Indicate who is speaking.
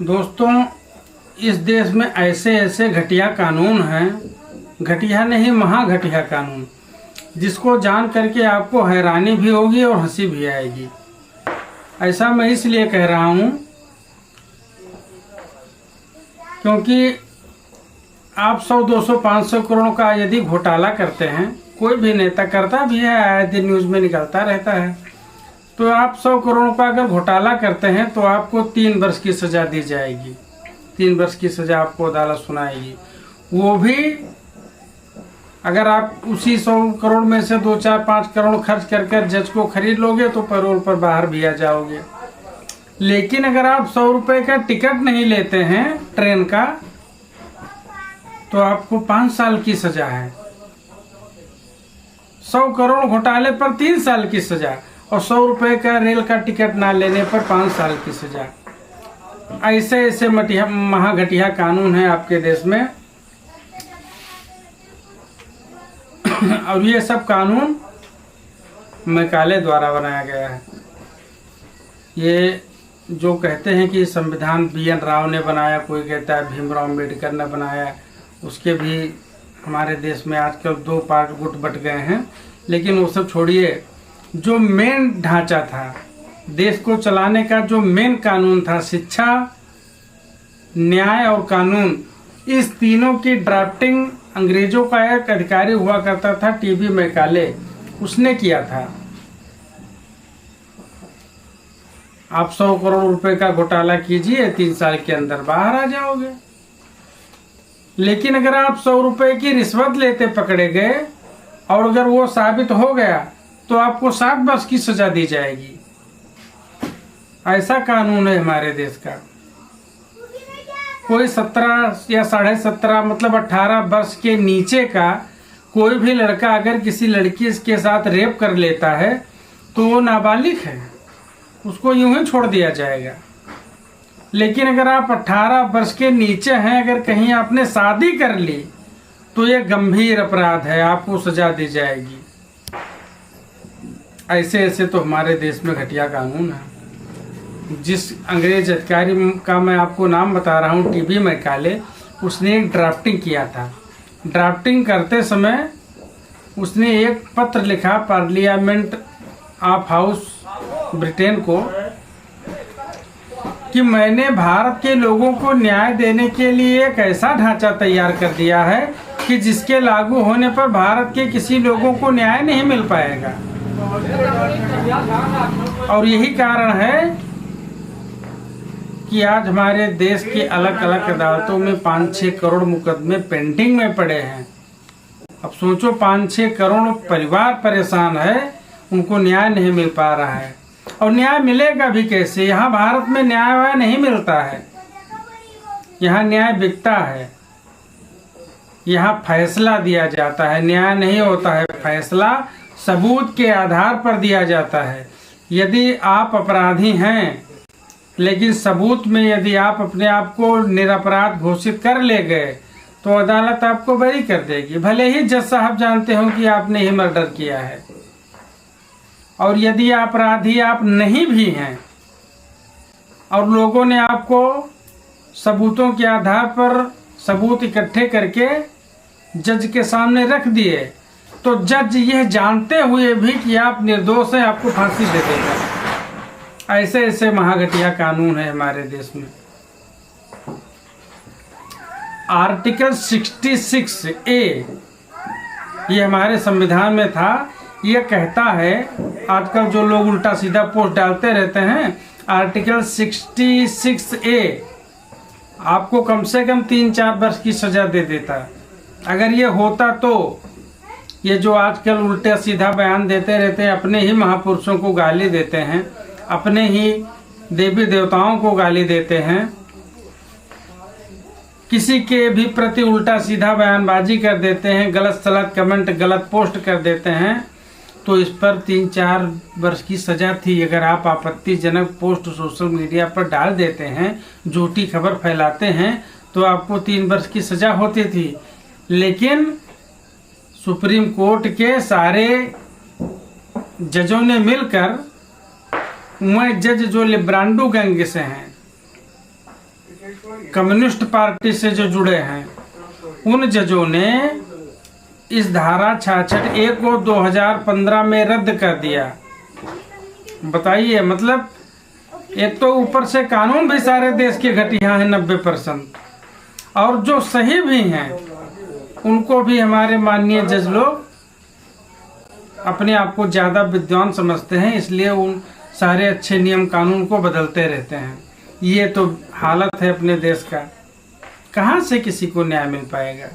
Speaker 1: दोस्तों, इस देश में ऐसे ऐसे घटिया कानून हैं, घटिया नहीं महाघटिया कानून, जिसको जान करके आपको हैरानी भी होगी और हंसी भी आएगी। ऐसा मैं इसलिए कह रहा हूँ क्योंकि आप 100, 200, 500 करोड़ का यदि घोटाला करते हैं, कोई भी नेता करता भी है, आए दिन न्यूज़ में निकलता रहता है, तो आप 100 करोड़ का अगर घोटाला करते हैं तो आपको 3 वर्ष की सज़ा दी जाएगी। 3 वर्ष की सज़ा आपको अदालत सुनाएगी। वो भी अगर आप उसी 100 करोड़ में से 2, 4, 5 करोड़ खर्च कर जज को खरीद लोगे तो पैरोल पर बाहर भी आ जाओगे। लेकिन अगर आप 100 रुपये का टिकट नहीं लेते हैं ट्रेन का तो आपको 5 साल की सज़ा है। 100 करोड़ घोटाले पर 3 साल की सज़ा और 100 रुपये का रेल का टिकट ना लेने पर 5 साल की सज़ा। ऐसे ऐसे महाघटिया कानून है आपके देश में। और ये सब कानून मैकाले द्वारा बनाया गया है। ये जो कहते हैं कि संविधान BN राव ने बनाया, कोई कहता है भीमराव अम्बेडकर ने बनाया, उसके भी हमारे देश में आजकल 2 पार्ट गुट बट गए हैं। लेकिन वो सब छोड़िए, जो मेन ढांचा था देश को चलाने का, जो मेन कानून था, शिक्षा, न्याय और कानून, इस तीनों की ड्राफ्टिंग अंग्रेजों का एक अधिकारी हुआ करता था TB मैकाले, उसने किया था। आप 100 करोड़ रुपए का घोटाला कीजिए, 3 साल के अंदर बाहर आ जाओगे। लेकिन अगर आप 100 रुपए की रिश्वत लेते पकड़े गए और अगर वो साबित हो गया तो आपको 7 वर्ष की सजा दी जाएगी। ऐसा कानून है हमारे देश का। कोई 17 या 17.5 मतलब 18 वर्ष के नीचे का कोई भी लड़का अगर किसी लड़की के साथ रेप कर लेता है तो वो नाबालिग है, उसको यूं ही छोड़ दिया जाएगा। लेकिन अगर आप 18 वर्ष के नीचे हैं, अगर कहीं आपने शादी कर ली तो ये गंभीर अपराध है, आपको सजा दी जाएगी। ऐसे ऐसे तो हमारे देश में घटिया कानून है। जिस अंग्रेज अधिकारी का मैं आपको नाम बता रहा हूँ, TB मैकाले, उसने एक ड्राफ्टिंग किया था। ड्राफ्टिंग करते समय उसने एक पत्र लिखा पार्लियामेंट ऑफ हाउस ब्रिटेन को कि मैंने भारत के लोगों को न्याय देने के लिए एक ऐसा ढांचा तैयार कर दिया है कि जिसके लागू होने पर भारत के किसी लोगों को न्याय नहीं मिल पाएगा। और यही कारण है कि आज हमारे देश की अलग अलग अदालतों में 5-6 करोड़ मुकदमे पेंडिंग में पड़े हैं। अब सोचो, 5-6 करोड़ परिवार परेशान है, उनको न्याय नहीं मिल पा रहा है। और न्याय मिलेगा भी कैसे? यहाँ भारत में न्याय नहीं मिलता है। यहाँ न्याय बिकता है, यहाँ फैसला दिया जाता है, न्याय नहीं होता है। फैसला सबूत के आधार पर दिया जाता है। यदि आप अपराधी हैं लेकिन सबूत में यदि आप अपने आप को निरपराध घोषित कर ले गए तो अदालत आपको बरी कर देगी, भले ही जज साहब जानते हो कि आपने ही मर्डर किया है। और यदि अपराधी आप नहीं भी हैं और लोगों ने आपको सबूतों के आधार पर सबूत इकट्ठे करके जज के सामने रख दिए तो जज यह जानते हुए भी कि आप निर्दोष हैं, आपको फांसी दे देगा। ऐसे ऐसे महाघटिया कानून है हमारे देश में। आर्टिकल 66A ये हमारे संविधान में था। ये कहता है, आजकल जो लोग उल्टा सीधा पोस्ट डालते रहते हैं, आर्टिकल 66A आपको कम से कम 3-4 वर्ष की सजा दे देता। अगर ये होता तो ये जो आजकल उल्टा सीधा बयान देते रहते हैं, अपने ही महापुरुषों को गाली देते हैं, अपने ही देवी देवताओं को गाली देते हैं, किसी के भी प्रति उल्टा सीधा बयानबाजी कर देते हैं, गलत सलत कमेंट, गलत पोस्ट कर देते हैं, तो इस पर 3-4 वर्ष की सजा थी। अगर आप आपत्तिजनक पोस्ट सोशल मीडिया पर डाल देते हैं, झूठी खबर फैलाते हैं, तो आपको 3 वर्ष की सजा होती थी। लेकिन सुप्रीम कोर्ट के सारे जजों ने मिलकर, वह जज जो लिब्रांडो गैंग से हैं, कम्युनिस्ट पार्टी से जो जुड़े हैं उन जजों ने इस धारा 66A को 2015 में रद्द कर दिया। बताइए, मतलब एक तो ऊपर से कानून भी सारे देश के घटिया हैं 90%, और जो सही भी हैं उनको भी हमारे माननीय जज लोग अपने आप को ज़्यादा विद्वान समझते हैं, इसलिए उन सारे अच्छे नियम कानून को बदलते रहते हैं। ये तो हालत है अपने देश का, कहाँ से किसी को न्याय मिल पाएगा।